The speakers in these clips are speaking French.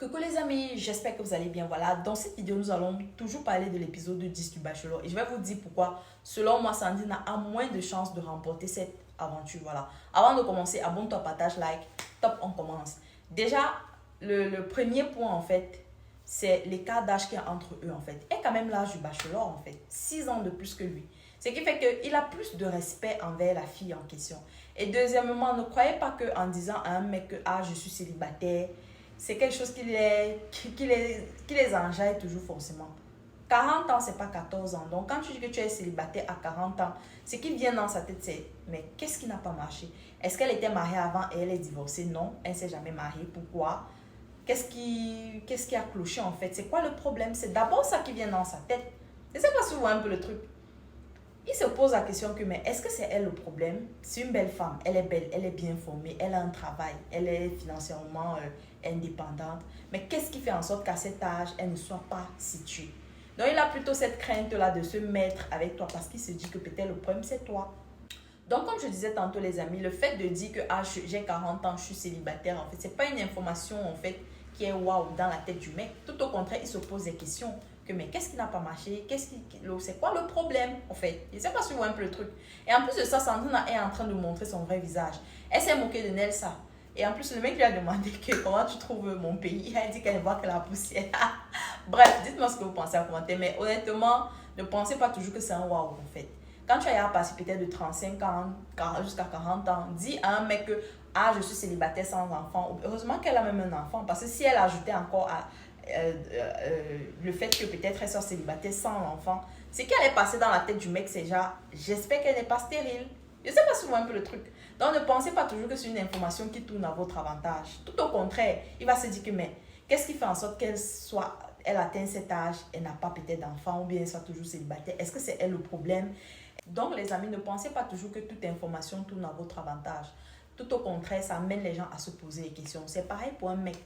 Coucou les amis, j'espère que vous allez bien. Voilà, dans cette vidéo, nous allons toujours parler de l'épisode 10 du Bachelor. Et je vais vous dire pourquoi, selon moi, Sandrine a moins de chances de remporter cette aventure. Voilà. Avant de commencer, abonne-toi, partage, like. Top, on commence. Déjà, le premier point, en fait, c'est l'écart d'âge qu'il y a entre eux, en fait. Et quand même l'âge du Bachelor, en fait. 6 ans de plus que lui. Ce qui fait qu'il a plus de respect envers la fille en question. Et deuxièmement, ne croyez pas qu'en disant à un mec que ah, je suis célibataire, c'est quelque chose qui les enjaille toujours forcément. 40 ans, c'est pas 14 ans. Donc, quand tu dis que tu es célibataire à 40 ans, ce qui vient dans sa tête, c'est mais qu'est-ce qui n'a pas marché? Est-ce qu'elle était mariée avant et elle est divorcée? Non, elle ne s'est jamais mariée. Pourquoi? Qu'est-ce qui a cloché en fait? C'est quoi le problème? C'est d'abord ça qui vient dans sa tête. Et c'est pas souvent un peu le truc. Il se pose la question que, mais est-ce que c'est elle le problème? C'est une belle femme, elle est belle, elle est bien formée, elle a un travail, elle est financièrement indépendante. Mais qu'est-ce qui fait en sorte qu'à cet âge, elle ne soit pas située? Donc, il a plutôt cette crainte-là de se mettre avec toi parce qu'il se dit que peut-être le problème, c'est toi. Donc, comme je disais tantôt, les amis, le fait de dire que ah, j'ai 40 ans, je suis célibataire, en fait, c'est pas une information, en fait, qui est waouh dans la tête du mec. Tout au contraire, il se pose des questions. Que, mais qu'est-ce qui n'a pas marché? C'est quoi le problème, en fait? Je ne sais pas si vous voyez un peu le truc. Et en plus de ça, Sandrine est en train de montrer son vrai visage. Elle s'est moquée de Nelsa. Et en plus, le mec lui a demandé que, comment tu trouves mon pays. Elle dit qu'elle voit que la poussière. Bref, dites-moi ce que vous pensez en commentaire. Mais honnêtement, ne pensez pas toujours que c'est un waouh, en fait. Quand tu as passé peut-être de 35 ans jusqu'à 40 ans, dis à un mec que ah, je suis célibataire sans enfant. Heureusement qu'elle a même un enfant. Parce que si elle ajoutait encore à le fait que peut-être elle soit célibataire sans l'enfant, ce qui allait passer dans la tête du mec, c'est genre, j'espère qu'elle n'est pas stérile. Je sais pas souvent un peu le truc. Donc ne pensez pas toujours que c'est une information qui tourne à votre avantage. Tout au contraire, il va se dire que mais qu'est-ce qui fait en sorte elle atteint cet âge, elle n'a pas peut-être d'enfant ou bien elle soit toujours célibataire. Est-ce que c'est elle le problème? Donc les amis, ne pensez pas toujours que toute information tourne à votre avantage. Tout au contraire, ça amène les gens à se poser des questions. C'est pareil pour un mec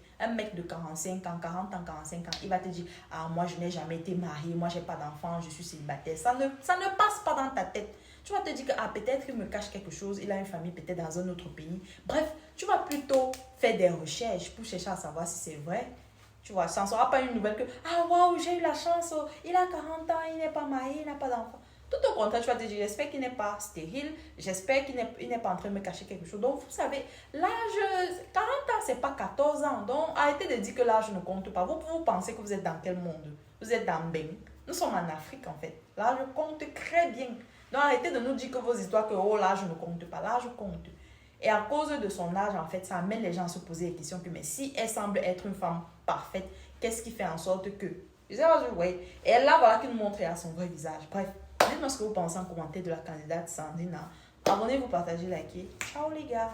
de 45 ans, 40 ans, 45 ans. Il va te dire, ah, moi, je n'ai jamais été marié, moi, je n'ai pas d'enfant, je suis célibataire. Ça ne passe pas dans ta tête. Tu vas te dire que, ah, peut-être qu'il me cache quelque chose, il a une famille peut-être dans un autre pays. Bref, tu vas plutôt faire des recherches pour chercher à savoir si c'est vrai. Tu vois, ça ne sera pas une nouvelle que, ah, waouh, j'ai eu la chance, il a 40 ans, il n'est pas marié, il n'a pas d'enfant. Tout au contraire, tu vas te dire, j'espère qu'il n'est pas stérile, j'espère qu'il n'est pas en train de me cacher quelque chose. Donc, vous savez, l'âge, 40 ans, c'est pas 14 ans. Donc, arrêtez de dire que l'âge ne compte pas. Vous pensez que vous êtes dans quel monde? Vous êtes dans Beng. Nous sommes en Afrique, en fait. L'âge compte très bien. Donc, arrêtez de nous dire que vos histoires, que oh, l'âge ne compte pas. L'âge compte. Et à cause de son âge, en fait, ça amène les gens à se poser des questions que, mais si elle semble être une femme parfaite, qu'est-ce qui fait en sorte que... Je sais pas, oui. Et là, voilà qu'il nous montre à son vrai visage. Bref. Dites-moi ce que vous pensez en commentaire de la candidate Sandrine. Abonnez-vous, partagez, likez. Ciao les gars.